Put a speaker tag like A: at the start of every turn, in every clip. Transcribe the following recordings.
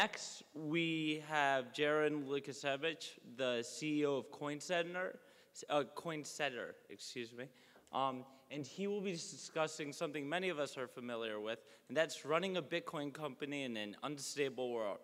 A: next, we have JARON LUKASIEWICZ, the CEO of COINSETTER, excuse me. And he will be discussing something many of us are familiar with, and that's running a Bitcoin company in an unstable world.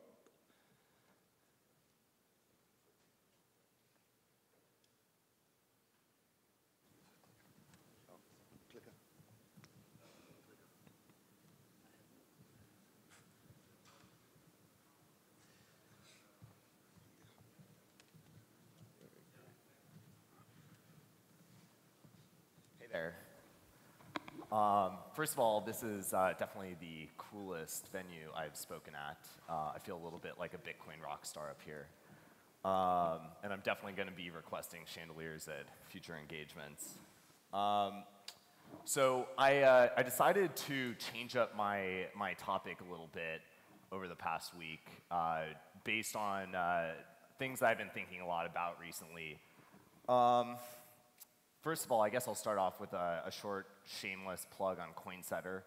B: Hey there. First of all, this is definitely the coolest venue I've spoken at. I feel a little bit like a Bitcoin rock star up here. And I'm definitely going to be requesting chandeliers at future engagements. So I decided to change up my topic a little bit over the past week based on things that I've been thinking a lot about recently. First of all, I guess I'll start off with a short, shameless plug on CoinSetter.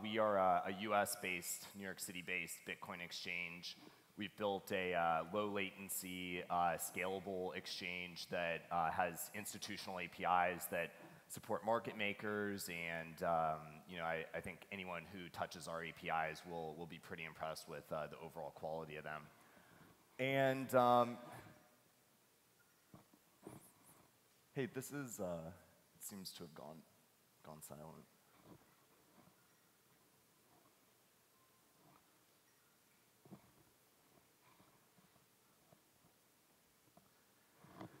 B: We are a US-based, New York City-based Bitcoin exchange. We've built a low-latency, scalable exchange that has institutional APIs that support market makers, and I think anyone who touches our APIs will be pretty impressed with the overall quality of them. And hey, this is, it seems to have gone silent.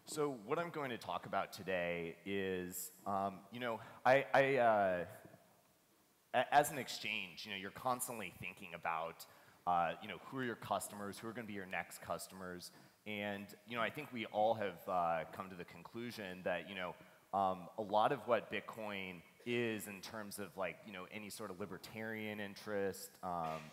B: So what I'm going to talk about today is, as an exchange, you're constantly thinking about, who are your customers, who are going to be your next customers. And I think we all have come to the conclusion that a lot of what Bitcoin is in terms of any sort of libertarian interest,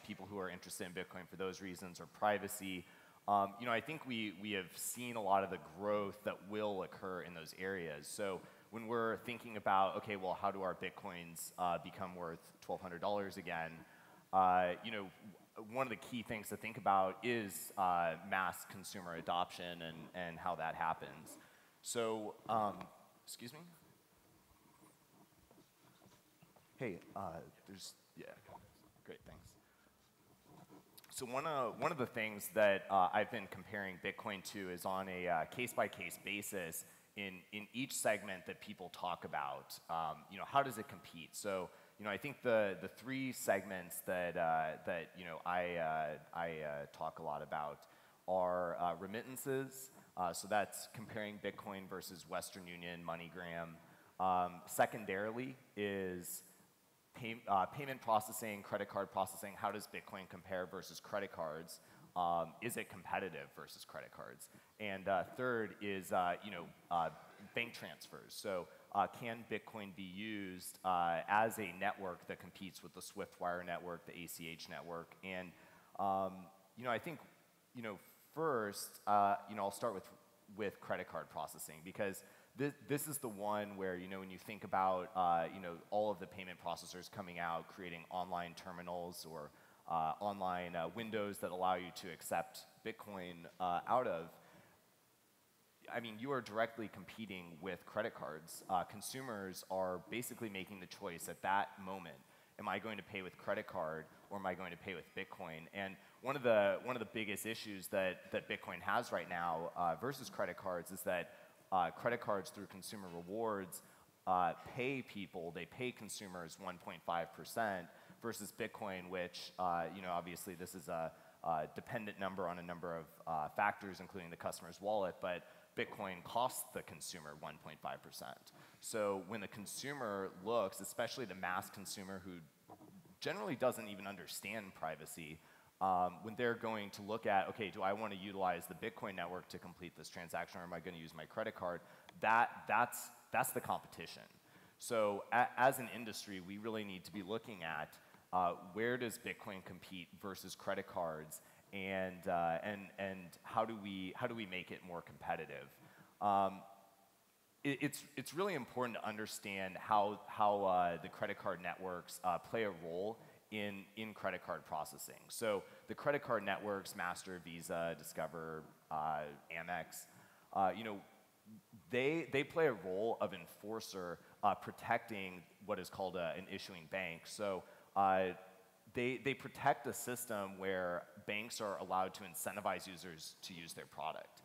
B: people who are interested in Bitcoin for those reasons, or privacy. I think we have seen a lot of the growth that will occur in those areas. So when we're thinking about, okay, well, how do our Bitcoins become worth $1,200 again? One of the key things to think about is mass consumer adoption and how that happens. So, excuse me? Hey, yeah, great, thanks. So one of the things that I've been comparing Bitcoin to is on a case-by-case basis in each segment that people talk about. How does it compete? So I think the three segments that I talk a lot about are remittances. So that's comparing Bitcoin versus Western Union, MoneyGram. Secondarily is payment processing, credit card processing. How does Bitcoin compare versus credit cards? Is it competitive versus credit cards? And third is bank transfers. So can Bitcoin be used as a network that competes with the SwiftWire network, the ACH network? And I think first I'll start with credit card processing, because this is the one where when you think about all of the payment processors coming out, creating online terminals or online windows that allow you to accept Bitcoin out of, I mean, you are directly competing with credit cards. Consumers are basically making the choice at that moment. Am I going to pay with credit card, or am I going to pay with Bitcoin? And one of the biggest issues that Bitcoin has right now versus credit cards is that credit cards through consumer rewards pay consumers 1.5% versus Bitcoin, which obviously this is a dependent number on a number of factors, including the customer's wallet, but Bitcoin costs the consumer 1.5%. So when the consumer looks, especially the mass consumer who generally doesn't even understand privacy, when they're going to look at, okay, do I want to utilize the Bitcoin network to complete this transaction, or am I going to use my credit card? That's the competition. So as an industry, we really need to be looking at where does Bitcoin compete versus credit cards, and how do we make it more competitive? It's really important to understand how the credit card networks play a role in credit card processing. So the credit card networks, Master, Visa, Discover, Amex, you know, they play a role of enforcer protecting what is called an issuing bank. So they protect a system where banks are allowed to incentivize users to use their product.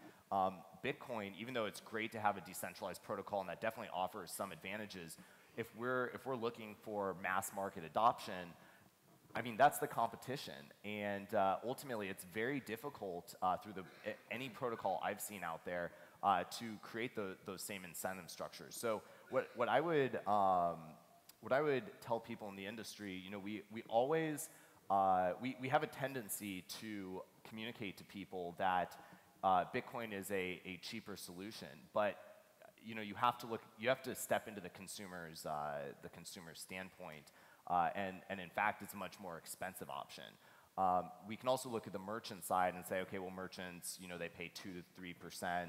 B: Bitcoin, even though it's great to have a decentralized protocol and that definitely offers some advantages, if we're looking for mass market adoption, I mean, that's the competition, and ultimately it's very difficult through any protocol I've seen out there to create those same incentive structures. So what I would tell people in the industry, you know, we always we have a tendency to communicate to people that Bitcoin is a cheaper solution, but you know, you have to step into the consumer's standpoint, and in fact, it's a much more expensive option. We can also look at the merchant side and say, okay, well, merchants, you know, they pay 2 to 3%,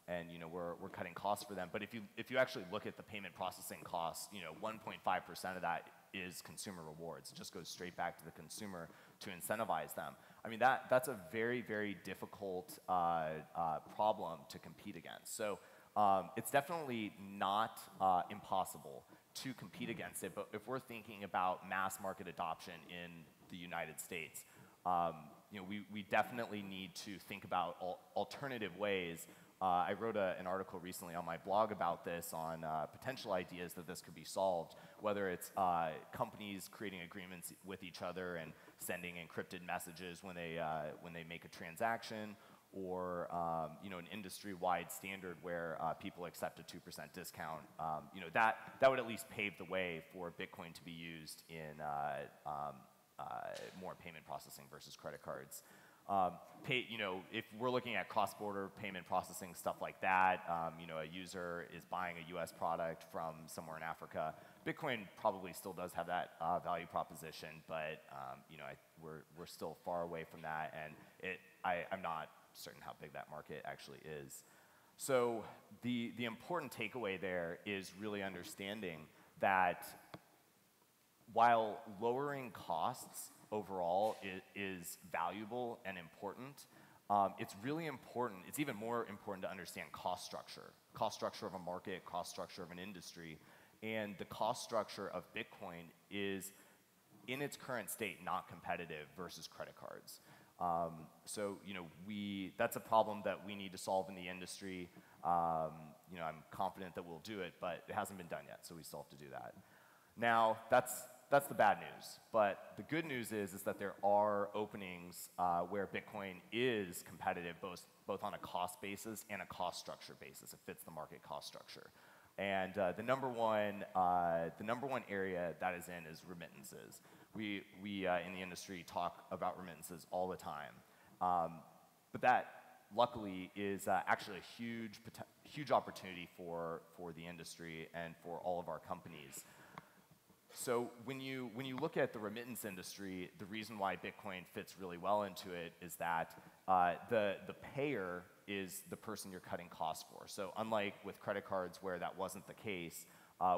B: and you know, we're cutting costs for them. But if you actually look at the payment processing costs, you know, 1.5% of that is consumer rewards. It just goes straight back to the consumer to incentivize them. I mean, that's a very, very difficult problem to compete against. So it's definitely not impossible to compete against it, but if we're thinking about mass market adoption in the United States, you know, we definitely need to think about alternative ways. I wrote an article recently on my blog about this, on potential ideas that this could be solved, whether it's companies creating agreements with each other and sending encrypted messages when they make a transaction, or you know, an industry-wide standard where people accept a 2% discount. You know, that would at least pave the way for Bitcoin to be used in more payment processing versus credit cards. You know, if we're looking at cross-border payment processing, stuff like that, you know, a user is buying a US product from somewhere in Africa, Bitcoin probably still does have that value proposition, but you know, we're still far away from that, and I'm not certain how big that market actually is. So the important takeaway there is really understanding that while lowering costs overall is valuable and important, it's really important, it's even more important to understand cost structure of a market, cost structure of an industry, and the cost structure of Bitcoin is, in its current state, not competitive versus credit cards. So, you know, that's a problem that we need to solve in the industry. You know, I'm confident that we'll do it, but it hasn't been done yet, so we still have to do that. Now, that's the bad news, but the good news is that there are openings where Bitcoin is competitive, both on a cost basis and a cost structure basis. It fits the market cost structure. And the number one area that is in is remittances. We in the industry talk about remittances all the time, but that luckily is actually a huge opportunity for the industry and for all of our companies. So when you look at the remittance industry, the reason why Bitcoin fits really well into it is that the payer is the person you're cutting costs for. So unlike with credit cards where that wasn't the case,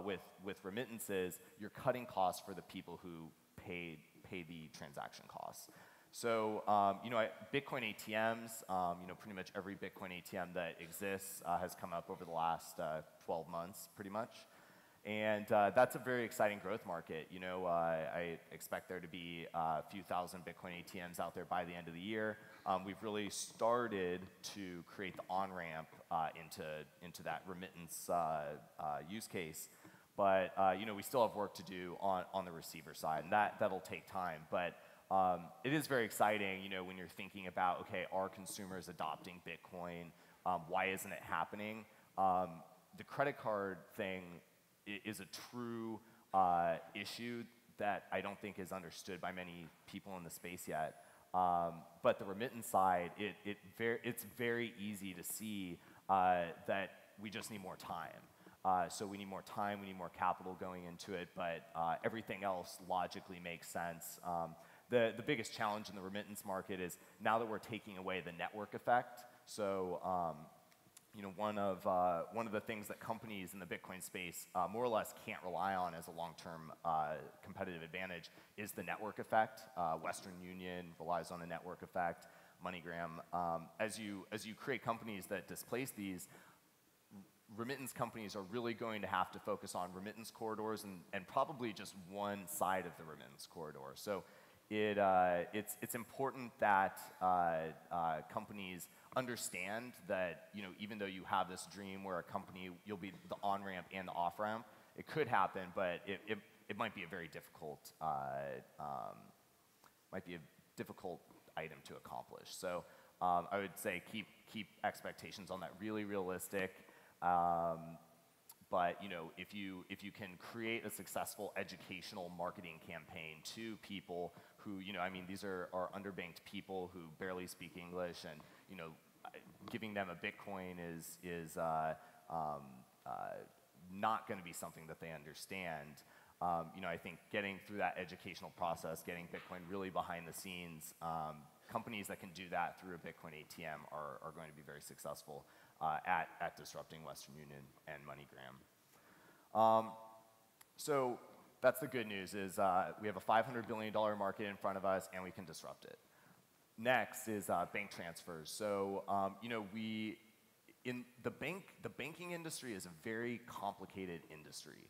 B: with remittances, you're cutting costs for the people who pay the transaction costs. So you know, Bitcoin ATMs, you know, pretty much every Bitcoin ATM that exists has come up over the last 12 months, pretty much. And that's a very exciting growth market. You know, I expect there to be a few thousand Bitcoin ATMs out there by the end of the year. We've really started to create the on-ramp into that remittance use case. But you know, we still have work to do on the receiver side, and that'll take time. But it is very exciting, you know, when you're thinking about, okay, are consumers adopting Bitcoin? Why isn't it happening? The credit card thing is a true issue that I don't think is understood by many people in the space yet. But the remittance side, it's very easy to see that we just need more time. So we need more time, we need more capital going into it, but everything else logically makes sense. The biggest challenge in the remittance market is now that we're taking away the network effect. So one of the things that companies in the Bitcoin space more or less can't rely on as a long-term competitive advantage is the network effect. Western Union relies on a network effect. MoneyGram. As you create companies that displace these, remittance companies are really going to have to focus on remittance corridors and probably just one side of the remittance corridor. So it's important that companies understand that even though you have this dream where a company, you'll be the on-ramp and the off-ramp, it could happen, but it might be a very difficult item to accomplish. So I would say keep expectations on that really realistic. But if you can create a successful educational marketing campaign to people who, I mean, these are underbanked people who barely speak English, and giving them a Bitcoin is not going to be something that they understand. I think getting through that educational process, getting Bitcoin really behind the scenes, companies that can do that through a Bitcoin ATM are going to be very successful at disrupting Western Union and MoneyGram. So that's the good news is we have a $500 billion market in front of us, and we can disrupt it. Next is bank transfers. So in the banking industry is a very complicated industry.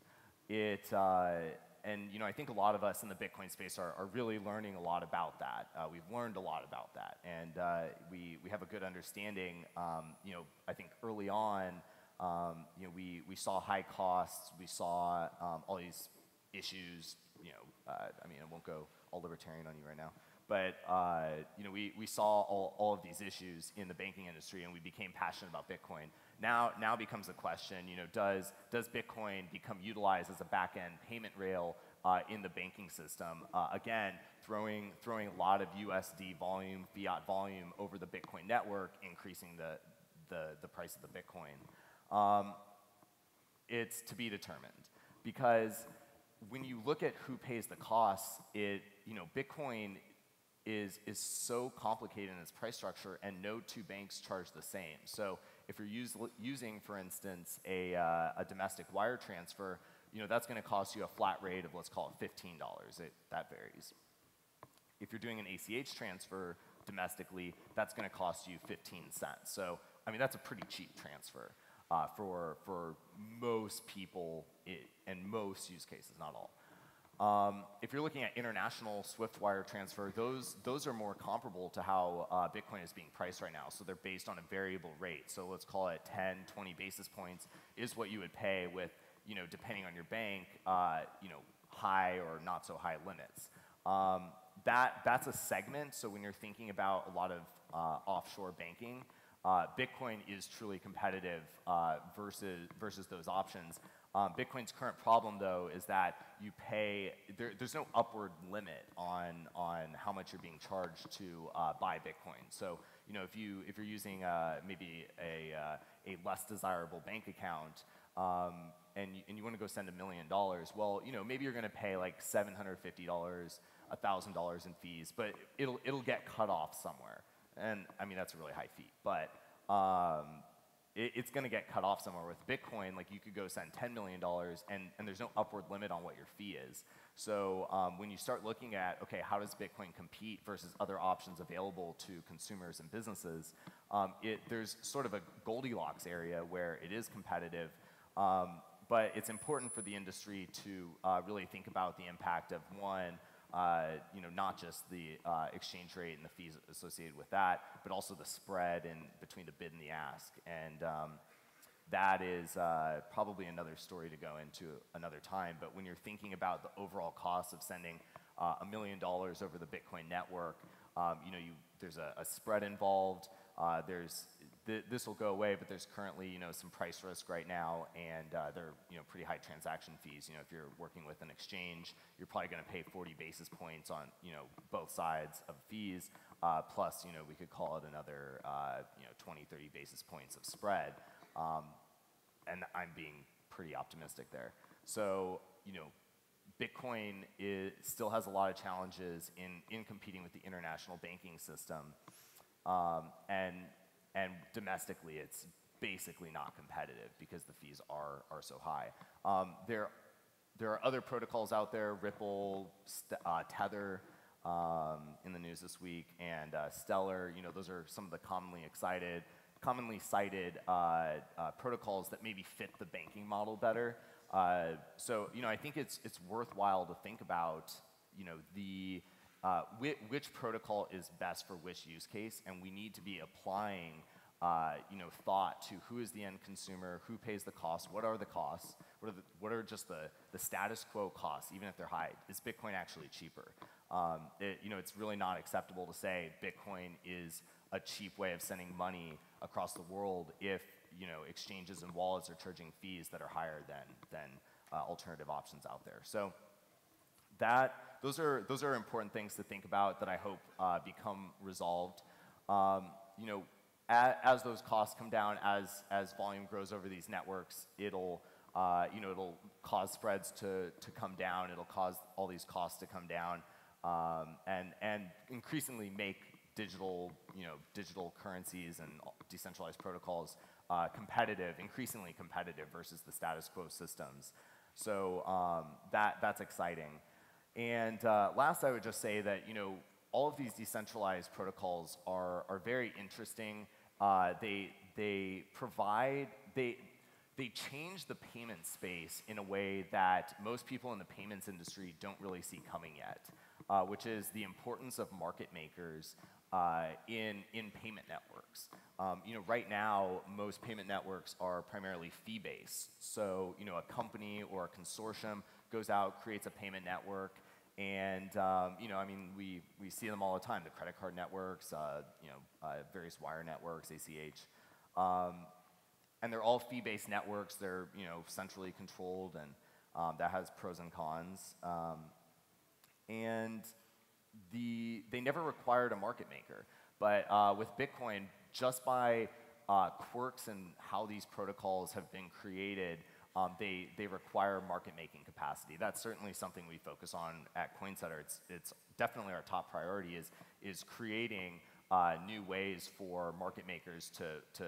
B: And I think a lot of us in the Bitcoin space are really learning a lot about that. We've learned a lot about that, and we have a good understanding. I think early on, we saw high costs, we saw all these issues. I mean, I won't go all libertarian on you right now, but we saw all of these issues in the banking industry, and we became passionate about Bitcoin. Now becomes the question, does Bitcoin become utilized as a back-end payment rail in the banking system? Again, throwing a lot of USD volume, fiat volume over the Bitcoin network, increasing the price of the Bitcoin. It's to be determined, because when you look at who pays the costs, Bitcoin is so complicated in its price structure, and no two banks charge the same. So if you're using, for instance, a domestic wire transfer, that's going to cost you a flat rate of, let's call it $15. That varies. If you're doing an ACH transfer domestically, that's going to cost you 15 cents. So I mean, that's a pretty cheap transfer for most people and most use cases, not all. If you're looking at international Swift wire transfer, those are more comparable to how Bitcoin is being priced right now. So they're based on a variable rate. So let's call it 10, 20 basis points is what you would pay with, depending on your bank, high or not so high limits. That's a segment. So when you're thinking about a lot of offshore banking, Bitcoin is truly competitive versus those options. Bitcoin's current problem, though, is that you pay, there's no upward limit on how much you're being charged to buy Bitcoin. So, if you're using maybe a less desirable bank account, and you want to go send $1 million, well, maybe you're going to pay like $750, $1,000 in fees, but it'll get cut off somewhere. And I mean, that's a really high fee, but it's going to get cut off somewhere. With Bitcoin, like, you could go send $10 million, and there's no upward limit on what your fee is. So when you start looking at, okay, how does Bitcoin compete versus other options available to consumers and businesses, there's sort of a Goldilocks area where it is competitive, but it's important for the industry to really think about the impact of, one, not just the exchange rate and the fees associated with that, but also the spread between the bid and the ask. And that is probably another story to go into another time. But when you're thinking about the overall cost of sending $1 million over the Bitcoin network, there's a spread involved. This will go away, but there's currently some price risk right now, and there are pretty high transaction fees. If you're working with an exchange, you're probably going to pay 40 basis points on both sides of fees, plus we could call it another 20, 30 basis points of spread, and I'm being pretty optimistic there. So Bitcoin still has a lot of challenges in competing with the international banking system, and domestically, it's basically not competitive because the fees are so high. There are other protocols out there, Ripple, Tether, in the news this week, and Stellar. You know, those are some of the commonly cited protocols that maybe fit the banking model better. So, you know, I think it's worthwhile to think about, you know, which protocol is best for which use case, and we need to be applying, you know, thought to who is the end consumer, who pays the cost, what are the costs, what are just the status quo costs, even if they're high. Is Bitcoin actually cheaper? You know, it's really not acceptable to say Bitcoin is a cheap way of sending money across the world if, you know, exchanges and wallets are charging fees that are higher than alternative options out there. So those are important things to think about that I hope become resolved. You know, as those costs come down, as volume grows over these networks, it'll you know, it'll cause spreads to come down. It'll cause all these costs to come down, and increasingly make digital currencies and decentralized protocols increasingly competitive versus the status quo systems. So that's exciting. And last, I would just say that, you know, all of these decentralized protocols are very interesting. They change the payment space in a way that most people in the payments industry don't really see coming yet, which is the importance of market makers in payment networks. You know, right now, most payment networks are primarily fee-based. So, you know, a company or a consortium goes out, creates a payment network, and, you know, I mean, we see them all the time, the credit card networks, you know, various wire networks, ACH. And they're all fee-based networks. They're, you know, centrally controlled, and that has pros and cons. And they never required a market maker. But with Bitcoin, just by quirks in how these protocols have been created, they require market-making capacity. That's certainly something we focus on at CoinSetter. It's definitely our top priority is creating new ways for market makers to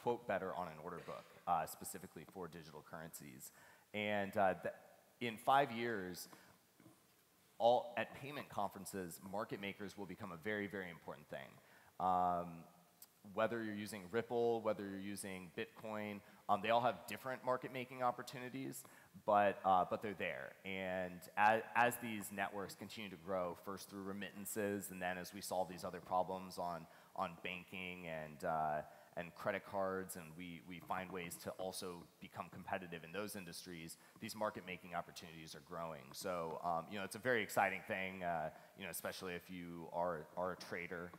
B: quote better on an order book, specifically for digital currencies. And in 5 years, at payment conferences, market makers will become a very, very important thing. Whether you're using Ripple, whether you're using Bitcoin, they all have different market-making opportunities, but they're there. And as these networks continue to grow, first through remittances, and then as we solve these other problems on banking and credit cards, and we find ways to also become competitive in those industries, these market-making opportunities are growing. So you know, it's a very exciting thing, you know, especially if you are a trader.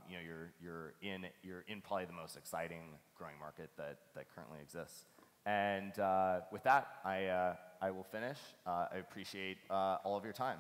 B: You know, you're in probably the most exciting growing market that currently exists. And with that, I will finish. I appreciate all of your time.